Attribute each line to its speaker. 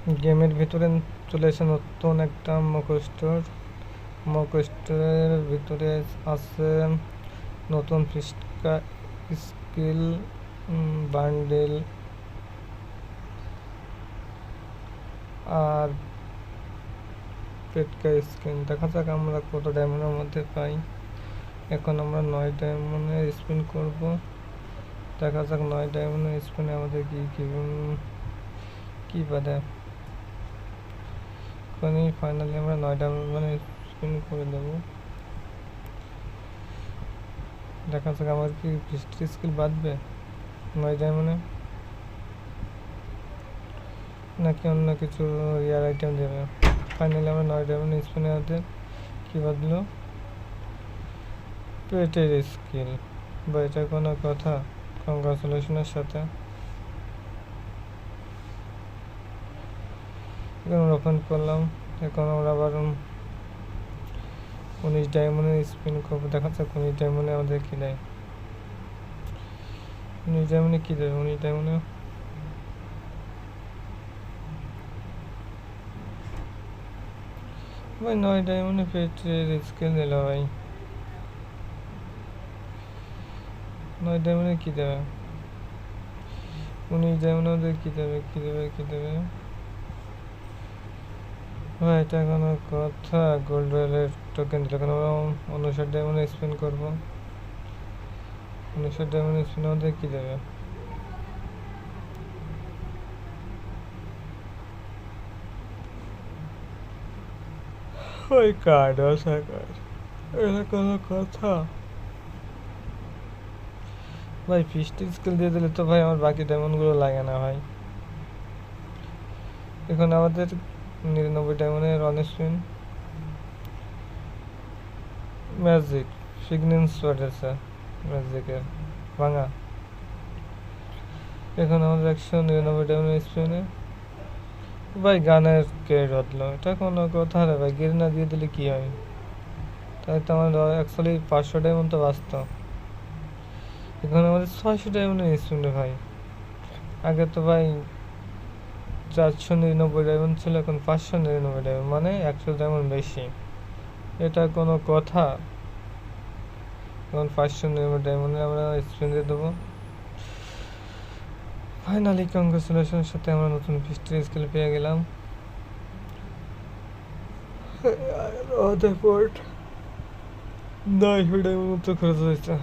Speaker 1: গেমের ভিতরে চলে এসে নতুন একটা মুখোশের ভিতরে আছে নতুন ফিস্কা স্কিল বান্ডেল আর পেটকা স্কিন। দেখা যাক আমরা কত ডায়মন্ডের মধ্যে পাই। এখন আমরা 9 ডায়মন্ডের স্পিন করব। দেখা যাক 9 ডায়মন্ডের স্পিনে আমাদের কি বাদে। ফাইনালি আমরা 9 ডায়মন্ডের স্পিন করে দেবো। দেখা যাক আমার কি হিস্ট্রি স্কিল বাঁধবে 9 ডায়মন্ডে, নাকি অন্য কিছু রিয়ার আইটেম দেবে। ফাইনালি আমরা 9 ডায়মন্ডের স্পিনে আমাদের কি বাঁধলো, পেটের স্কিল। বা এটা কোনো কথা? কংগ্রাচুলেশনের সাথে এখন ওপেন করলাম। এখন আমরা আবার 19 ডায়মন্ডের স্পিন করবো। দেখা যাক 19 ডায়মন্ডে আমাদের কি দেয়। 19 ডায়মন্ডে কি দেবে? 19 ডায়মন্ডে ভাই 9 ডায়মন্ডে পেটের স্কিল দিল ভাই। 9 ডায়মন্ডে কি দেবে? 19 ডায়মন্ডে আমাদের কি দেবে? ভাই এটা কোনো কথা? গোল্ড রয়্যালের টোকেন দিল। এখন আমরা 59 ডায়মন্ডে স্পিন করবো। 59 ডায়মন্ডে স্পিন আমাদের কি দেবে? ওই কার্ড এটা কোনো কথা? ভাই ফিস্ট স্কিল দিয়ে দিলে তো ভাই আমার বাকি ডায়মন্ডগুলো লাগে না ভাই। এখন আমাদের 99 ডায়মন্ডের অন স্পিন ম্যাজিক সিগন্যান্স আছে ম্যাজিকের ভাঙা। এখন আমাদের 199 ডায়মন্ডের স্পিনে ভাই গানের কেড হতলো। এটা কোনো কথা রে ভাই? গিরনা দিয়ে দিলে কি হয়? তাই তো আমার অ্যাকচুয়ালি 500 ডায়মন্ড তো বাঁচত। এখন আমাদের 600 ডায়মন্ডের স্পিনে ভাই। আগে তো ভাই 499 ডায়মন্ড ছিল, এখন 599 ডায়মন্ড, মানে 100 ডায়মন্ড বেশি। এটা কোনো কথা? এখন 599 ডায়মন্ডে আমরা স্পিন দিয়ে দেবো। ফাইনালি কংগ্রেচুলেশনের সাথে আমরা নতুন ফিস্টের স্কিল পেয়ে গেলাম। আমাদের পোর্ট 900 ডায়মন্ড মতো খরচ হয়েছে।